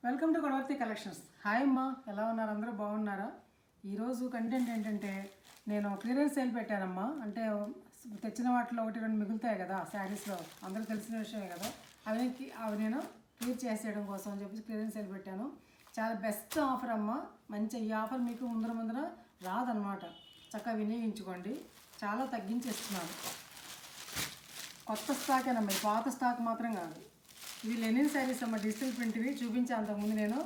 Welcome to Godavarthi collections. Hi అమ్మా, ఎలా ఉన్నారు? అందరూ బాగున్నారా? ఈరోజు కంటెంట్ ఏంటంటే నేను క్లియరెన్స్ సేల్ పెట్టానమ్మా. అంటే తెచ్చిన వాటిలో ఒకటి రెండు మిగులుతాయి కదా శారీస్లో, అందరూ తెలిసిన విషయమే కదా. అవి నేను క్లియర్ చేసేయడం కోసం అని చెప్పి క్లియరెన్స్ సేల్ పెట్టాను. చాలా బెస్ట్ ఆఫర్ అమ్మా. మంచి ఈ ఆఫర్ మీకు ముందర రాదనమాట. చక్కగా వినియోగించుకోండి. చాలా తగ్గించేస్తున్నాను. కొత్త స్టాకేనమ్మా, పాత స్టాక్ మాత్రం కాదు. ఇవి లెనిన్ శారీస్ అమ్మ, డిజిటల్ ప్రింట్. ఇవి చూపించాను అంతకుముందు. నేను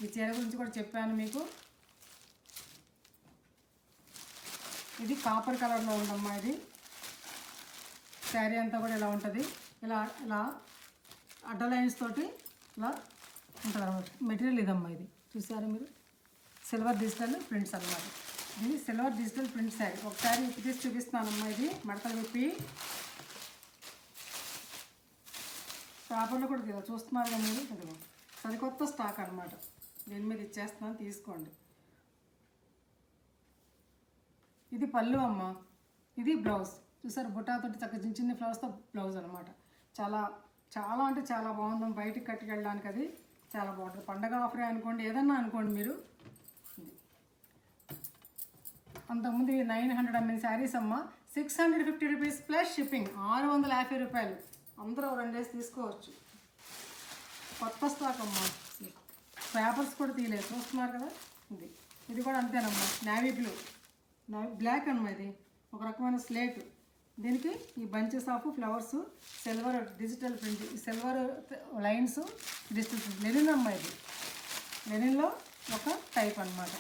ఈ చీర గురించి కూడా చెప్పాను మీకు. ఇది కాపర్ కలర్లో ఉందమ్మా. ఇది శారీ అంతా కూడా ఇలా ఉంటుంది. ఇలా ఇలా అడ్డ లైన్స్ తోటి ఇలా ఉంటుంది అనమాట. మెటీరియల్ ఇదమ్మా. ఇది చూసారా మీరు? సిల్వర్ డిజిటల్ ప్రింట్స్ అన్నమాట. ఇది సిల్వర్ డిజిటల్ ప్రింట్ శారీ. ఒక శారీ విప్పి తీసి చూపిస్తున్నానమ్మా. ఇది మడతలు విప్పి పేపర్లో కూడా తీరా చూస్తున్నారు కదా మీరు. ఇదిగో సరికొత్త స్టాక్ అనమాట. దీని మీద ఇచ్చేస్తున్నాను, తీసుకోండి. ఇది పళ్ళు అమ్మ. ఇది బ్లౌజ్. చూసారు బుట్టాతోటి చక్కగా చిన్న చిన్న ఫ్లవర్స్తో బ్లౌజ్ అనమాట. చాలా చాలా అంటే చాలా బాగుంది. బయటికి కట్టుకెళ్ళడానికి అది చాలా బాగుంటుంది. పండగ ఆఫరే అనుకోండి, ఏదన్నా అనుకోండి మీరు. అంతకుముందు 900 అమ్మిన శారీస్ అమ్మ. 650 రూపీస్ ప్లస్ షిప్పింగ్. 650 రూపాయలు. అందరూ 2 డేస్ తీసుకోవచ్చు. కొత్త స్టాక్ అమ్మా. పేపర్స్ కూడా తీయలేదు, చూస్తున్నారు కదా. ఇది కూడా అంతేనమ్మా. నేవీ బ్లూ, బ్లాక్ అమ్మా. ఇది ఒక రకమైన స్లేట్. దీనికి ఈ bunches of flowers, silver digital print, silver lines digital print. Linen అమ్మా. ఇది లెనిన్లో ఒక టైప్ అనమాట.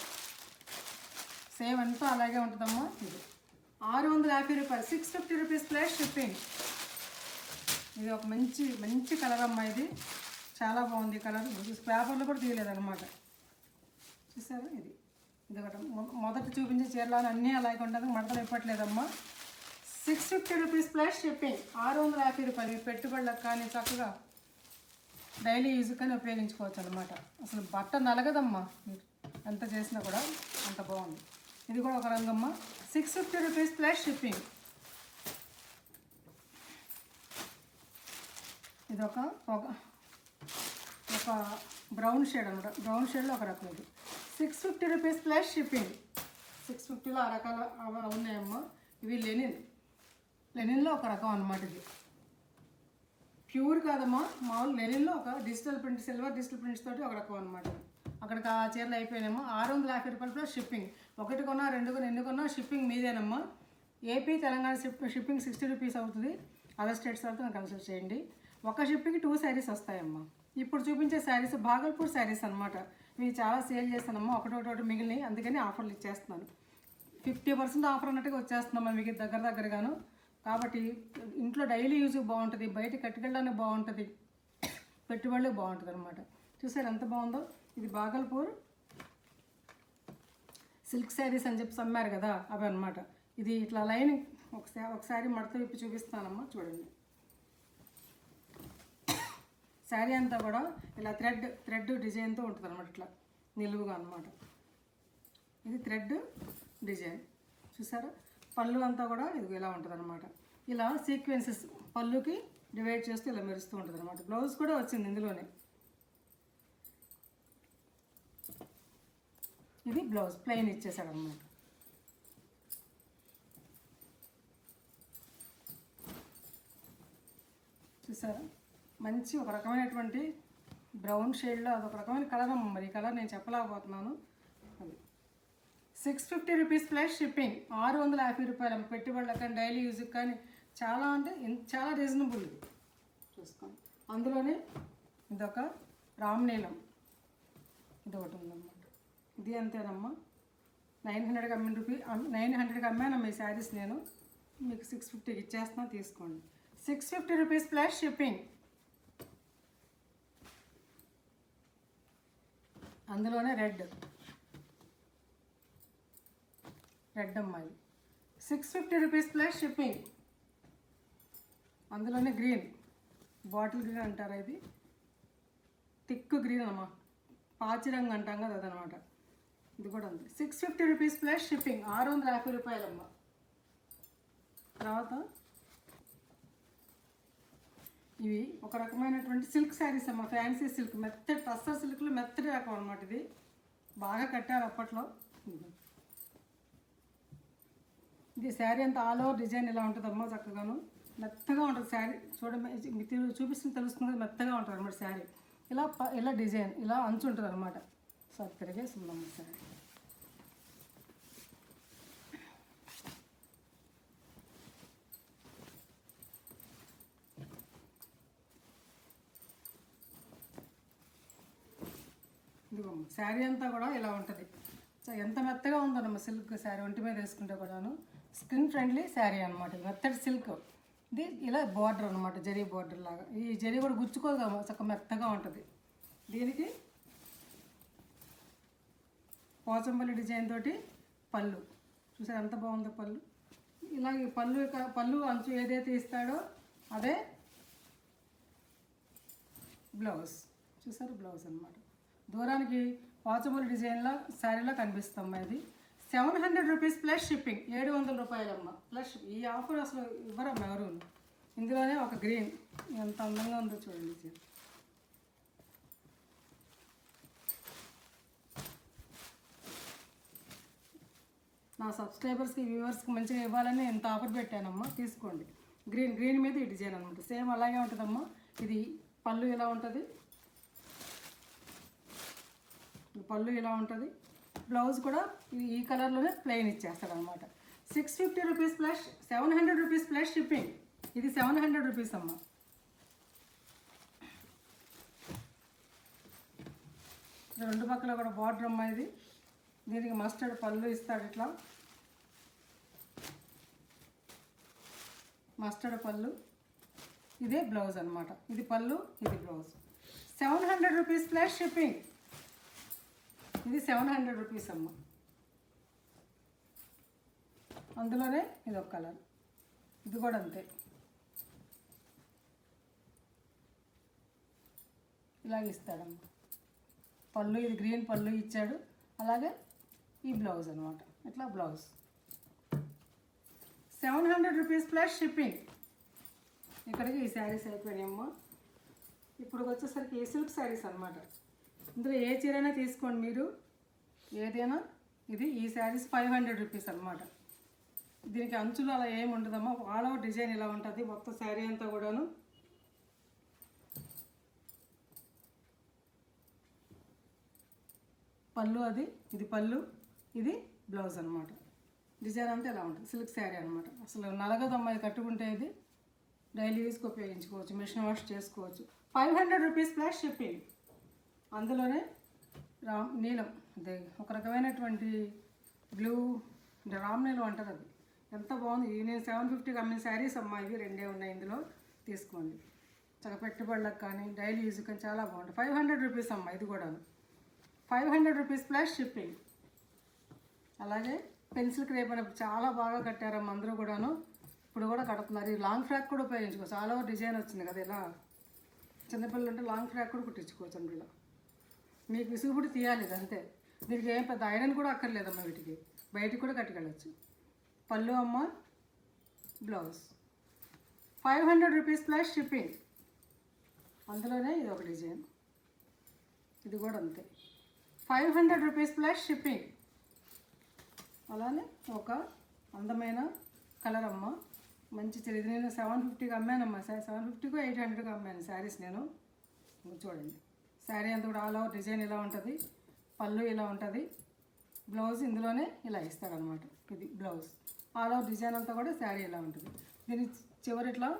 సేమ్ అంతా అలాగే ఉంటుందమ్మా. ఇది 650 రూపాయలు. 650 రూపీస్ ప్లస్ షిప్పింగ్. ఇది ఒక మంచి మంచి కలర్ అమ్మా. ఇది చాలా బాగుంది కలర్. పేపర్లో కూడా తీయలేదన్నమాట. చూసారా? ఇది ఒకటి మొదటి చూపించే చీరలు అన్నీ అలాగే ఉంటుంది. మడతలు ఇప్పట్లేదమ్మా. 650 రూపీస్ ప్లస్ షిప్పింగ్. 650 రూపాయలు. ఈ పెట్టుబడులకు కానీ చక్కగా డైలీ యూజ్ కానీ ఉపయోగించుకోవచ్చు అనమాట. అసలు బట్ట నలగదమ్మా. ఎంత చేసినా కూడా అంత బాగుంది. ఇది కూడా ఒక రంగమ్మా. 650 రూపీస్ ప్లస్ షిప్పింగ్. ఇది ఒక బ్రౌన్ షేడ్ అనమాట. బ్రౌన్ షేడ్లో ఒక రకం. ఇది 650 రూపీస్ ప్లస్ షిప్పింగ్. 650లో ఆ రకాల ఉన్నాయమ్మా. ఇవి లెనిన్లో ఒక రకం అనమాట. ఇది ప్యూర్ కాదమ్మా, మామూలు లెనిన్లో ఒక digital print, silver digital prints తోటి ఒక రకం అనమాట. అక్కడికి ఆ చీరలు అయిపోయినామో. 650 రూపాయలు ప్లస్ షిప్పింగ్. 1 కొన్నా 2 కొన్నా ఎన్ని కొన్నా షిప్పింగ్ మీదేనమ్మా. ఏపీ తెలంగాణ షిప్పింగ్ 60 రూపీస్ అవుతుంది. అదర్ స్టేట్స్ వాళ్ళతో నాకు కన్సల్ట్ చేయండి. ఒక షిప్పింగ్కి 2 శారీస్ వస్తాయమ్మా. ఇప్పుడు చూపించే శారీస్ భాగల్పూర్ శారీస్ అనమాట. ఇవి చాలా సేల్ చేస్తానమ్మా. ఒకటి మిగిలినవి, అందుకని ఆఫర్లు ఇచ్చేస్తున్నాను. 50% ఆఫర్ అన్నట్టుగా వచ్చేస్తున్నామ్మా మీకు దగ్గరగాను. కాబట్టి ఇంట్లో డైలీ యూజ్ బాగుంటుంది, బయట కట్టుకెళ్ళడానికి బాగుంటుంది, పెట్టుబడులకు బాగుంటుంది అనమాట. చూసారు ఎంత బాగుందో. ఇది భాగల్పూర్ సిల్క్ శారీస్ అని చెప్పి అమ్మారు కదా, అవి అనమాట. ఇది ఇట్లా లైన్ ఒకసారి మడత విప్పి చూపిస్తానమ్మా. చూడండి. శారీ అంతా కూడా ఇలా థ్రెడ్ డిజైన్తో ఉంటుంది అనమాట. ఇట్లా నిలువుగా అనమాట. ఇది థ్రెడ్ డిజైన్. చూసారా? పళ్ళు అంతా కూడా ఇది ఇలా ఉంటుంది అనమాట. ఇలా సీక్వెన్సెస్ పళ్ళుకి డివైడ్ చేస్తూ ఇలా మెరుస్తూ ఉంటుంది అనమాట. బ్లౌజ్ కూడా వచ్చింది ఇందులోనే. ఇది బ్లౌజ్ ప్లెయిన్ ఇచ్చేసాడు అనమాట. చూసారా? మంచి ఒక రకమైనటువంటి బ్రౌన్ షేడ్లో అదొక రకమైన కలర్ అమ్మ. మరి ఈ కలర్ నేను చెప్పలేకపోతున్నాను. అది 650 రూపీస్ ప్లస్ షిప్పింగ్. 650 రూపాయలు. పెట్టుబడులకు కానీ డైలీ యూజ్కి కానీ చాలా అంటే చాలా రీజనబుల్. ఇది చూసుకోండి. అందులోనే ఇదొక రామ్నీలం, ఇది ఒకటి ఉందన్నమాట. ఇది అంతేనమ్మా. 900కి అమ్మానమ్మా ఈ శారీస్ నేను. మీకు 650కి ఇచ్చేస్తున్నాను, తీసుకోండి. 650 రూపీస్ ప్లస్ షిప్పింగ్. అందులోనే రెడ్ అమ్మాయి. 650 రూపీస్ ప్లస్ షిప్పింగ్. అందులోనే గ్రీన్, బాటిల్ గ్రీన్ అంటారా, ఇది థిక్ గ్రీన్ అమ్మా. పాచి రంగు అంటాం కదా అదనమాట. ఇది కూడా ఉంది. 650 రూపీస్ ప్లస్ షిప్పింగ్. 650 రూపాయలమ్మా. తర్వాత ఇవి ఒక రకమైనటువంటి సిల్క్ శారీస్ అమ్మ, ఫ్యాన్సీ సిల్క్, మెత్తటి టస్సర్ సిల్క్లో మెత్తటి రకం అనమాట. ఇది బాగా కట్టారు అప్పట్లో. ఇది శారీ అంతా ఆల్ ఓవర్ డిజైన్ ఇలా ఉంటుందమ్మా, చక్కగాను మెత్తగా ఉంటుంది శారీ. చూడండి, మీకు చూపిస్తుంది తెలుస్తుంది, మెత్తగా ఉంటుంది అనమాట శారీ. ఇలా డిజైన్ ఇలా అంచు ఉంటుంది అనమాట. సో అది తిరిగేస్తుందమ్మ శారీ. ఇదిగోమ్మ శారీ అంతా కూడా ఇలా ఉంటుంది. సో ఎంత మెత్తగా ఉందన్నమ్మ సిల్క్ శారీ, ఒంటి మీద వేసుకుంటే కూడాను. స్కిన్ ఫ్రెండ్లీ శారీ అనమాట, మెత్తటి సిల్క్. ఇది ఇలా బార్డర్ అనమాట, జరీ బార్డర్ లాగా. ఈ జరీ కూడా గుచ్చుకోదు కదా, చక్కగా మెత్తగా ఉంటుంది. దీనికి పోచంపల్లి డిజైన్ తోటి పళ్ళు చూసారు ఎంత బాగుందో పళ్ళు. ఇలాగే పళ్ళు అంచు ఏదైతే ఇస్తాడో అదే బ్లౌజ్. చూసారు బ్లౌజ్ అనమాట. దూరానికి పోచంపల్లి డిజైన్లో శారీలో కనిపిస్తాం. ఇది 700 రూపీస్ ప్లస్ షిప్పింగ్, 700 రూపాయలమ్మ ప్లస్. ఈ ఆఫర్ అసలు ఇవ్వరమ్మ ఎవరు. ఇందులోనే ఒక గ్రీన్ ఎంత అందంగా ఉందో చూడండి. నా సబ్స్క్రైబర్స్కి వ్యూవర్స్కి మంచిగా ఇవ్వాలని ఎంత ఆఫర్ పెట్టానమ్మా, తీసుకోండి. గ్రీన్ మీద ఈ డిజైన్ అనమాట, సేమ్ అలాగే ఉంటుందమ్మా. ఇది పళ్ళు ఇలా ఉంటుంది, పళ్ళు ఇలా ఉంటుంది. బ్లౌజ్ కూడా ఈ కలర్లోనే ప్లెయిన్ ఇచ్చేస్తాడు అనమాట. 650 rupees plus 700 rupees plus shipping. ఇది 700 రూపీస్ అమ్మ. రెండు పక్కల కూడా బార్డర్ అమ్మ. ఇది దీనికి మస్టర్డ్ పళ్ళు ఇస్తాడు, ఇట్లా మస్టర్డ్ పళ్ళు. ఇదే బ్లౌజ్ అనమాట. ఇది పళ్ళు, ఇది బ్లౌజ్. 700 rupees plus shipping. ఇది 700 రూపీస్ అమ్మ. అందులోనే ఇది ఒక కలర్, ఇది కూడా అంతే. ఇలాగ ఇస్తాడమ్మ పళ్ళు. ఇది గ్రీన్ పళ్ళు ఇచ్చాడు. అలాగే ఈ బ్లౌజ్ అనమాట, ఇట్లా బ్లౌజ్. 700 rupees plus shipping. ఇక్కడికి ఈ శారీస్ అయిపోయినాయమ్మా. ఇప్పుడు వచ్చేసరికి ఈ సిల్క్ శారీస్ అనమాట. ఇందులో ఏ చీరైనా తీసుకోండి మీరు, ఏదైనా. ఈ శారీస్ 500 రూపీస్ అనమాట. దీనికి అంచులు అలా ఏమి ఉండదమ్మా, ఆల్ ఓవర్ డిజైన్ ఇలా ఉంటుంది మొత్తం శారీ అంతా కూడాను. పళ్ళు ఇది పళ్ళు, ఇది బ్లౌజ్ అనమాట. డిజైన్ అంతా ఇలా ఉంటుంది, సిల్క్ శారీ అనమాట. అసలు నలగదమ్మా, ఇది కట్టుకుంటే ఇది డైలీ యూస్కి ఉపయోగించుకోవచ్చు, మిషన్ వాష్ చేసుకోవచ్చు. 500 రూపీస్ ప్లస్ షిప్పింగ్. అందులోనే నీలం, అదే ఒక రకమైనటువంటి బ్లూ రామ్ నీలం అంటారు. అది ఎంత బాగుంది. నేను 750కి అమ్మిన శారీస్ అమ్మా. ఇవి రెండే ఉన్నాయి, ఇందులో తీసుకోండి. చక్కగా పెట్టుబడులకు కానీ డైలీ యూజ్ కానీ చాలా బాగుంటుంది. 500 రూపీస్ అమ్మా. ఇది కూడా 500 రూపీస్ ప్లస్ షిప్పింగ్. అలాగే పెన్సిల్ క్రేప్ అని చాలా బాగా కట్టారమ్మ అందరూ కూడాను. ఇప్పుడు కూడా కడుతున్నారు. ఈ లాంగ్ ఫ్రాక్ కూడా ఉపయోగించుకోవచ్చు. ఆల్ ఓవర్ డిజైన్ వచ్చింది కదా, ఇలా చిన్నపిల్లలు ఉంటే లాంగ్ ఫ్రాక్ కూడా కుట్టించుకోవచ్చు అందులో. మీకు విసుగుపుడి తీయాలి ఇది అంతే. దీనికి ఏం పెద్ద ఐరన్ కూడా అక్కర్లేదమ్మా. వీటికి బయటికి కూడా కట్టుకెళ్ళచ్చు. పళ్ళు అమ్మ, బ్లౌజ్. 500 rupees plus shipping. అందులోనే ఇది ఒక డిజైన్, ఇది కూడా అంతే. 500 రూపీస్ ప్లస్ షిప్పింగ్. అలానే ఒక అందమైన కలర్ అమ్మ, మంచి చీర. ఇది నేను 750కి అమ్మానమ్మా. 750కో 800కి అమ్మాను శారీస్ నేను. చూడండి శారీ అంతా కూడా ఆల్ ఓవర్ డిజైన్ ఇలా ఉంటుంది, పళ్ళు ఇలా ఉంటుంది, బ్లౌజ్ ఇందులోనే ఇలా ఇస్తాడనమాట. ఇది బ్లౌజ్. ఆల్ ఓవర్ డిజైన్ అంతా కూడా శారీ ఇలా ఉంటుంది. దీని చివరి ఇట్లా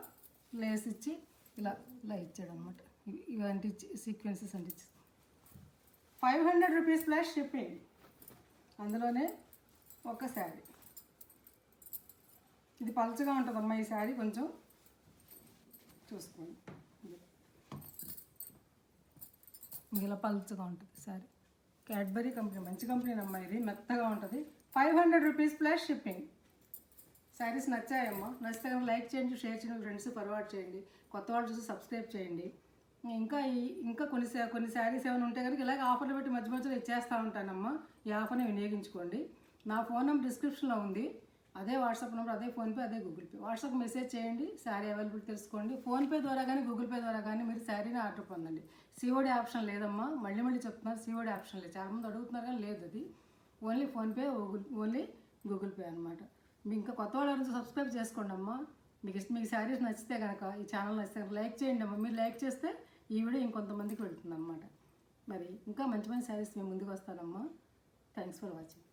లేస్ ఇచ్చి ఇలా ఇలా ఇచ్చాడనమాట. ఇలాంటి సీక్వెన్సెస్ అంటే 500 రూపీస్ ప్లస్ షిప్పింగ్. అందులోనే ఒక శారీ. ఇది పల్చగా ఉంటుందమ్మా ఈ శారీ, కొంచెం చూసుకోండి. ఇలా పల్చగా ఉంటుంది శారీ. క్యాడ్బరీ కంపెనీ, మంచి కంపెనీ అమ్మా. ఇది మెత్తగా ఉంటుంది. 500 రూపీస్ ప్లస్ షిప్పింగ్. శారీస్ నచ్చాయమ్మా. నచ్చితే లైక్ చేయండి, షేర్ చేయండి, ఫ్రెండ్స్ ఫార్వర్డ్ చేయండి. కొత్త వాళ్ళు చూసి సబ్స్క్రైబ్ చేయండి. ఇంకా కొన్ని శారీస్ ఏమైనా ఉంటే కనుక ఇలాగ ఆఫర్లు పెట్టి మధ్య మధ్యలో ఇచ్చేస్తూ ఉంటానమ్మా. ఈ ఆఫర్ని వినియోగించుకోండి. నా ఫోన్ నెంబర్ డిస్క్రిప్షన్లో ఉంది. అదే వాట్సాప్ నెంబర్, అదే ఫోన్పే, అదే గూగుల్ పే. వాట్సాప్ మెసేజ్ చేయండి, శారీ అవైలబుల్ తెలుసుకోండి. ఫోన్పే ద్వారా కానీ గూగుల్ పే ద్వారా కానీ మీరు శారీని ఆర్డర్ పొందండి. సిఓడి ఆప్షన్ లేదమ్మా, మళ్ళీ మళ్ళీ చెప్తున్నారు, సిఓడి ఆప్షన్ లేదు. చాలామంది అడుగుతున్నారు కానీ లేదు, అది only PhonePe, only Google pay అనమాట. మీకు ఇంకా కొత్త వాళ్ళ నుంచి సబ్స్క్రైబ్ చేసుకోండి అమ్మా. మీకు శారీస్ నచ్చితే కనుక, ఈ ఛానల్ నచ్చితే లైక్ చేయండి అమ్మా. మీరు లైక్ చేస్తే ఈ వీడియో ఇంకొంతమందికి వెళ్తుంది అన్నమాట. మరి ఇంకా మంచి మంచి శారీస్ మేము ముందుకు వస్తానమ్మా. Thanks for watching.